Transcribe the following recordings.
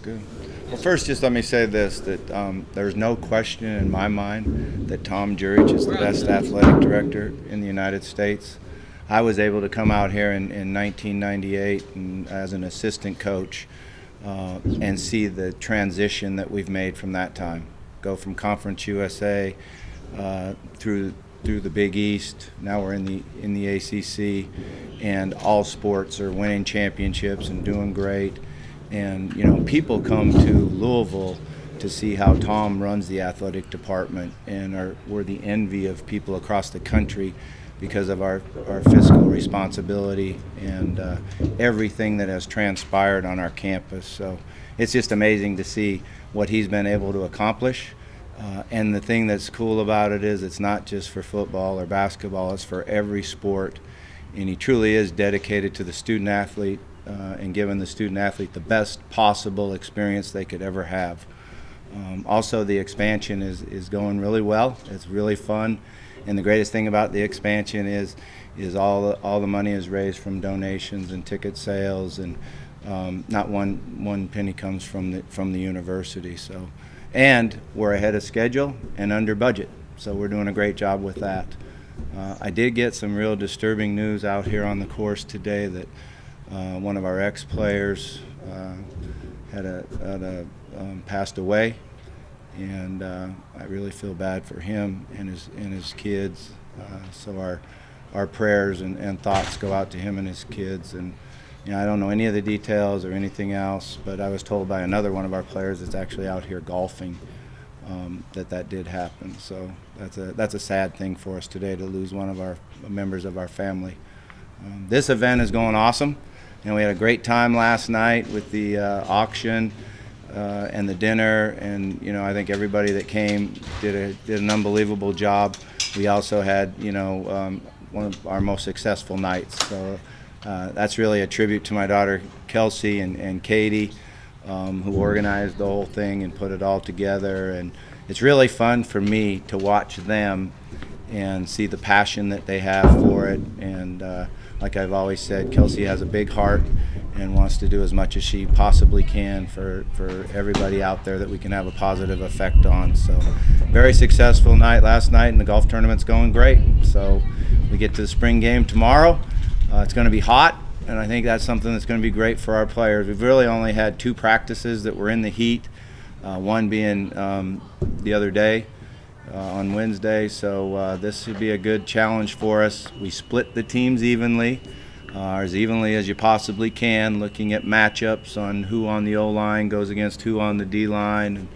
good. Well, first, just let me say this, that there's no question in my mind that Tom Jurich is the best athletic director in the United States. I was able to come out here in 1998 and, as an assistant coach and see the transition that we've made from that time. Go from Conference USA through the Big East. Now we're in the ACC, and all sports are winning championships and doing great. And people come to Louisville to see how Tom runs the athletic department, and we're the envy of people across the country because of our fiscal responsibility and everything that has transpired on our campus. So it's just amazing to see what he's been able to accomplish. And the thing that's cool about it is it's not just for football or basketball, it's for every sport. And he truly is dedicated to the student athlete and giving the student athlete the best possible experience they could ever have. Also, the expansion is going really well. It's really fun. And the greatest thing about the expansion is all the money is raised from donations and ticket sales, and not one penny comes from the university. So, and we're ahead of schedule and under budget. So we're doing a great job with that. I did get some real disturbing news out here on the course today that one of our ex-players passed away. And I really feel bad for him and his kids. So our prayers and thoughts go out to him and his kids. And I don't know any of the details or anything else, but I was told by another one of our players that's actually out here golfing that did happen. So that's a sad thing for us today, to lose one of our members of our family. This event is going awesome, and we had a great time last night with the auction. And the dinner, and I think everybody that came did an unbelievable job. We also had one of our most successful nights, so that's really a tribute to my daughter Kelsey and Katie, who organized the whole thing and put it all together. And it's really fun for me to watch them and see the passion that they have for it. And like I've always said, Kelsey has a big heart and wants to do as much as she possibly can for everybody out there that we can have a positive effect on. So very successful night last night, and the golf tournament's going great. So we get to the spring game tomorrow. It's going to be hot, and I think that's something that's going to be great for our players. We've really only had 2 practices that were in the heat, one being the other day on Wednesday. So this should be a good challenge for us. We split the teams evenly. As evenly as you possibly can, looking at matchups on who on the O-line goes against who on the D-line, and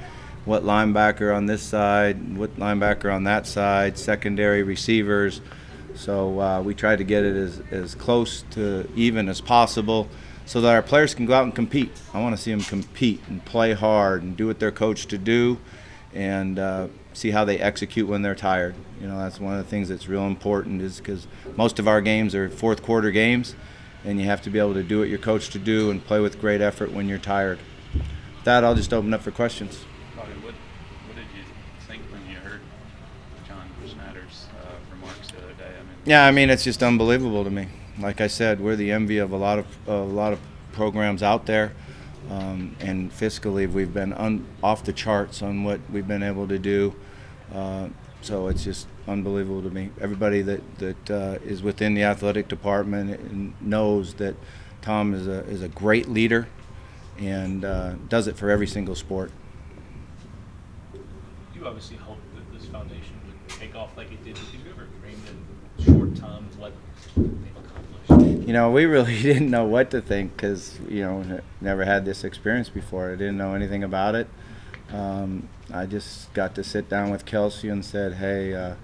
what linebacker on this side, what linebacker on that side, secondary receivers. So we try to get it as close to even as possible so that our players can go out and compete. I want to see them compete and play hard and do what they're coached to do, and see how they execute when they're tired. That's one of the things that's real important, is because most of our games are fourth quarter games, and you have to be able to do what you're coached to do and play with great effort when you're tired. With that, I'll just open up for questions. Bobby, what did you think when you heard John Schnatter's remarks the other day? Yeah, it's just unbelievable to me. Like I said, we're the envy of a lot of programs out there. And fiscally, we've been off the charts on what we've been able to do. So it's just unbelievable to me. Everybody that is within the athletic department knows that Tom is a great leader and does it for every single sport. You obviously hoped that this foundation would take off like it did. Did you ever dream in short time what they've accomplished? We really didn't know what to think because, never had this experience before. I didn't know anything about it. I just got to sit down with Kelsey and said, hey, I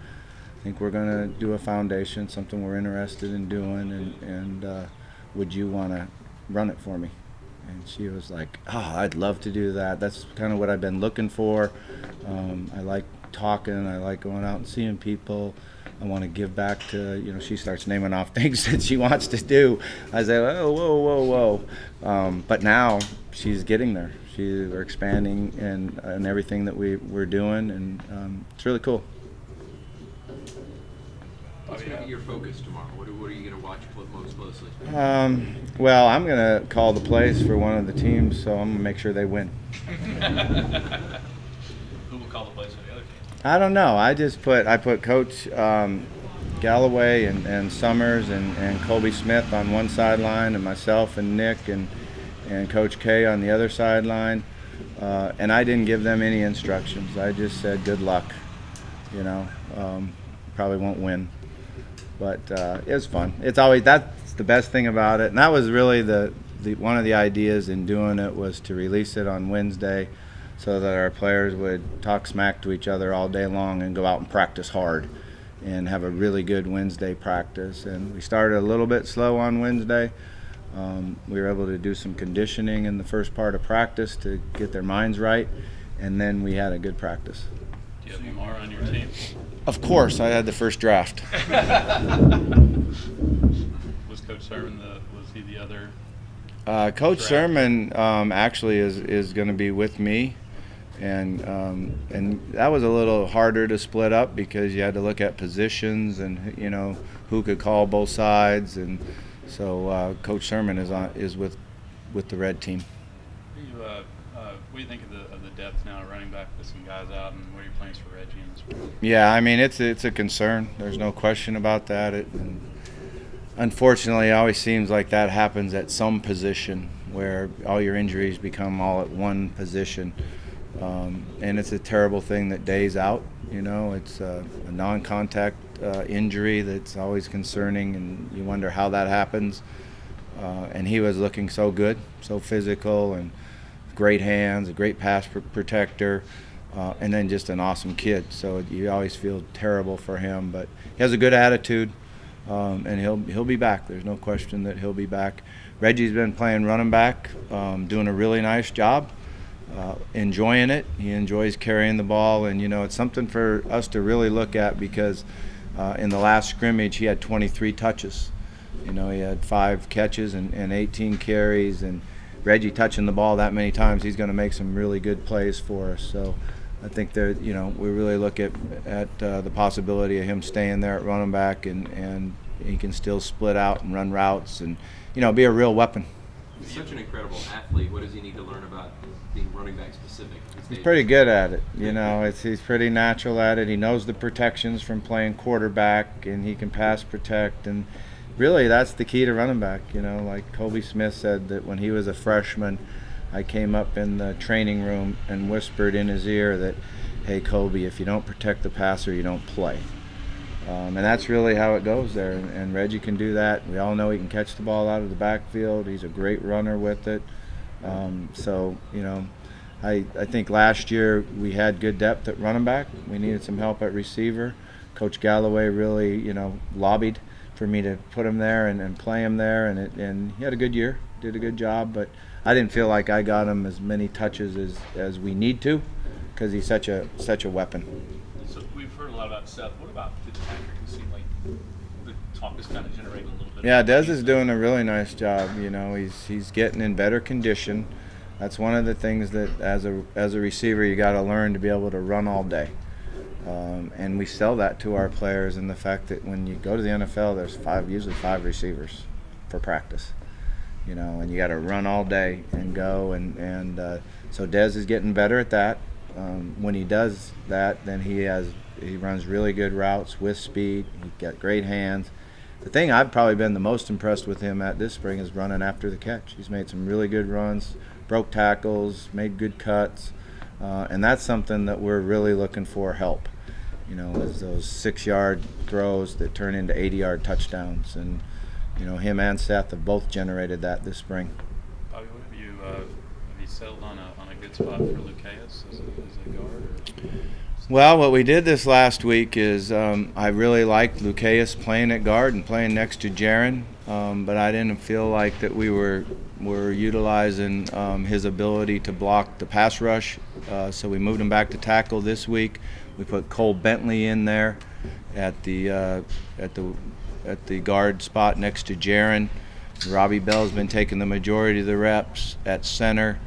think we're going to do a foundation, something we're interested in doing, and would you want to run it for me? And she was like, oh, I'd love to do that. That's kind of what I've been looking for. I like talking. I like going out and seeing people. I want to give back to, she starts naming off things that she wants to do. I say, oh, whoa. But now she's getting there. We're expanding and everything that we're doing, and it's really cool. What's going to be your focus tomorrow? What are you going to watch most closely? Well, I'm going to call the plays for one of the teams, so I'm going to make sure they win. Who will call the plays for the other team? I don't know. I put Coach Galloway and Summers and Colby Smith on one sideline, and myself and Nick and Coach K on the other sideline. And I didn't give them any instructions. I just said good luck. Probably won't win, but it was fun. That's the best thing about it, and that was really the one of the ideas in doing it, was to release it on Wednesday, so that our players would talk smack to each other all day long and go out and practice hard and have a really good Wednesday practice. And we started a little bit slow on Wednesday. We were able to do some conditioning in the first part of practice to get their minds right, and then we had a good practice. Do you have Lamar on your team? Of course, I had the first draft. Was Coach Sermon was he the other? Coach draft? Sermon actually is going to be with me, and that was a little harder to split up because you had to look at positions and who could call both sides, and so Coach Sermon is with the red team. What do you think of the depth now, running back with some guys out, and what are your plans for Reggie in this spring? Yeah, I mean it's a concern. There's no question about that. Unfortunately, it always seems like that happens at some position where all your injuries become all at one position, and it's a terrible thing that Day's out. It's a non-contact injury that's always concerning, and you wonder how that happens. And he was looking so good, so physical, and great hands, a great pass protector, and then just an awesome kid. So you always feel terrible for him, but he has a good attitude, and he'll be back. There's no question that he'll be back. Reggie's been playing running back, doing a really nice job, enjoying it. He enjoys carrying the ball, and it's something for us to really look at because in the last scrimmage he had 23 touches. He had 5 catches and 18 carries, and Reggie touching the ball that many times, he's going to make some really good plays for us. So I think we really look at the possibility of him staying there at running back, and he can still split out and run routes and be a real weapon. He's such an incredible athlete. What does he need to learn about being running back specific? He's pretty good at it. He's pretty natural at it. He knows the protections from playing quarterback, and he can pass protect, and really that's the key to running back. Like Colby Smith said, that when he was a freshman, I came up in the training room and whispered in his ear that, hey Colby, if you don't protect the passer, you don't play. And that's really how it goes there, and Reggie can do that. We all know he can catch the ball out of the backfield. He's a great runner with it. I think last year we had good depth at running back. We needed some help at receiver. Coach Galloway really lobbied for me to put him there and play him there, and he had a good year, did a good job, but I didn't feel like I got him as many touches as we need to, because he's such a weapon. So we've heard a lot about Seth. What about Fitzpatrick? It seemed like the talk is kind of generating a little bit. Yeah, Dez is doing a really nice job. He's getting in better condition. That's one of the things that as a receiver you got to learn, to be able to run all day. And we sell that to our players, in the fact that when you go to the NFL, there's usually five receivers for practice. And you got to run all day and go, and so Dez is getting better at that. When he does that, then he runs really good routes with speed. He's got great hands. The thing I've probably been the most impressed with him at this spring is running after the catch. He's made some really good runs, broke tackles, made good cuts, and that's something that we're really looking for help. Is those 6-yard throws that turn into 80-yard touchdowns, and him and Seth have both generated that this spring. Bobby, have you settled on a good spot for Lucas as a guard? Or? Well, what we did this last week is I really liked Lucas playing at guard and playing next to Jaron, but I didn't feel like that we were utilizing his ability to block the pass rush, so we moved him back to tackle this week. We put Cole Bentley in there at the guard spot next to Jaron. Robbie Bell's been taking the majority of the reps at center.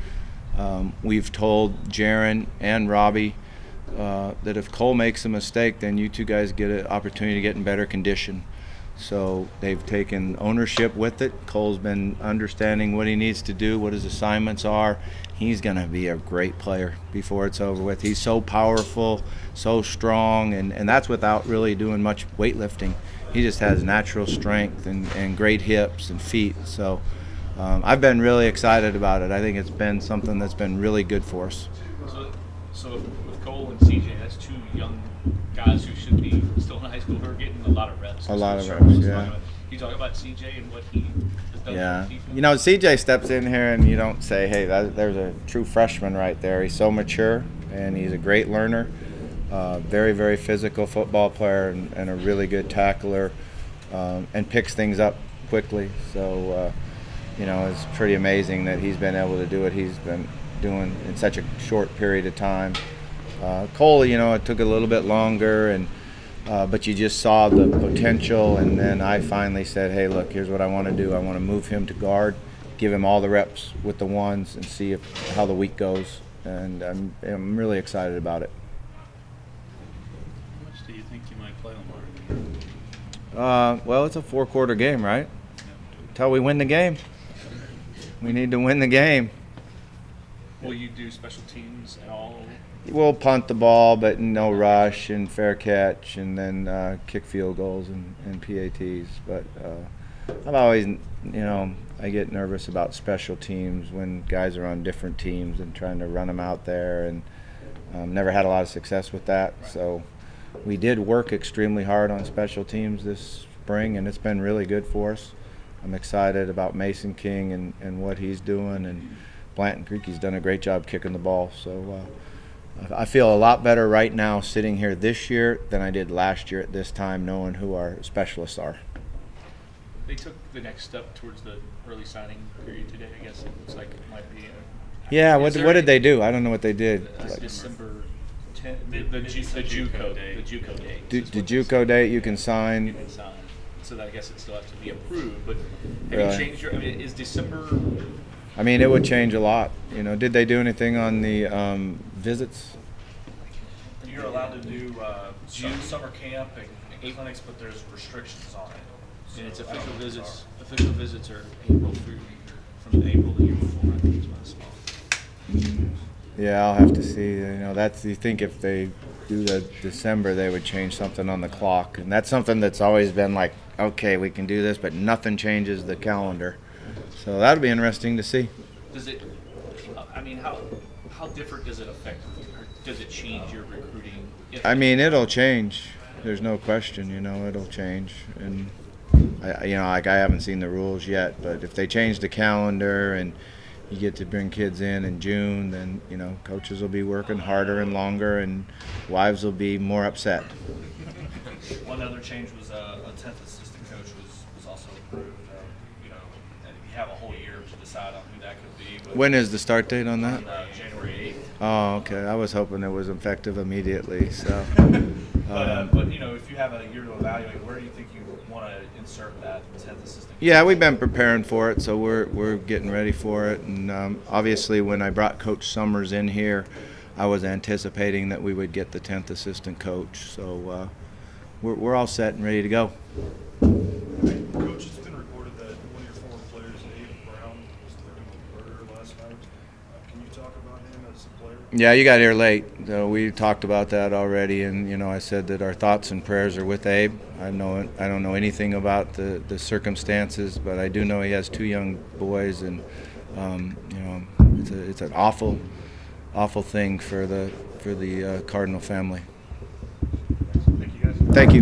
We've told Jaron and Robbie that if Cole makes a mistake, then you two guys get an opportunity to get in better condition. So they've taken ownership with it. Cole's been understanding what he needs to do, what his assignments are. He's going to be a great player before it's over with. He's so powerful, so strong, and that's without really doing much weightlifting. He just has natural strength and great hips and feet. So I've been really excited about it. I think it's been something that's been really good for us. So with Cole and CJ, that's two young guys who should be still in high school who are getting a lot of reps. A lot of So reps, let's yeah. talk about- Can you talk about CJ and what he has done Yeah, for the defense? you know, CJ steps in here and you don't say, hey, there's a true freshman right there. He's so mature and he's a great learner, very, very physical football player and a really good tackler, and picks things up quickly. So, you know, it's pretty amazing that he's been able to do what he's been doing in such a short period of time. Cole, you know, it took a little bit longer, but you just saw the potential, and then I finally said, hey, look, here's what I want to do. I want to move him to guard, give him all the reps with the ones, and see how the week goes. And I'm really excited about it. How much do you think you might play Lamar? Well, it's a 4-quarter game, right? Until we win the game. We need to win the game. Will you do special teams at all? We'll punt the ball, but no rush and fair catch, and then kick field goals and PATs. But I've always, you know, I get nervous about special teams when guys are on different teams and trying to run them out there, and never had a lot of success with that. So we did work extremely hard on special teams this spring, and it's been really good for us. I'm excited about Mason King and what he's doing, and Blanton Creeky's done a great job kicking the ball. So I feel a lot better right now sitting here this year than I did last year at this time, knowing who our specialists are. They took the next step towards the early signing period today. I guess it looks like it might be. Yeah, Is what there did they do? I don't know what they did. December 10th, the JUCO date. The JUCO date you can You sign. can sign. So that I guess it still has to be approved. But have Really? you changed your? I mean, is December? I mean, it would change a lot. You know, did they do anything on the visits? You're allowed to do summer camp and clinics, but there's restrictions on it. And it's So I don't official know if visits. it's Official visits are April through from April the year before. I think is what I saw. Yeah, I'll have to see. You know, that's, you think if they do the December, they would change something on the clock, and that's something that's always been like, okay, we can do this, but nothing changes the calendar. So that'll be interesting to see. Does it? I mean, how different does it affect? Or does it change your recruiting? If I mean, it'll change. There's no question. You know, it'll change, and I haven't seen the rules yet, but if they change the calendar and you get to bring kids in June, then, you know, coaches will be working harder and longer, and wives will be more upset. one other change was a 10th assistant coach was also approved. You know, and you have a whole year to decide on who that could be. But When is the start date on that? January 8th. Oh, okay. I was hoping it was effective immediately. So, But you know, if you have a year to evaluate, where do you think you want to insert that 10th assistant? yeah, we've been preparing for it, so we're getting ready for it. And obviously, when I brought Coach Summers in here, I was anticipating that we would get the 10th assistant coach. So we're all set and ready to go. Coach, it's been reported that one of your former players, Abe Brown, was victim of murder last night. Can you talk about him as a player? Yeah, you got here late. So we talked about that already, and you know, I said that our thoughts and prayers are with Abe. I don't know anything about the circumstances, but I do know he has 2 young boys, and you know, it's an awful thing for the Cardinal family. Thank you, guys. Thank you.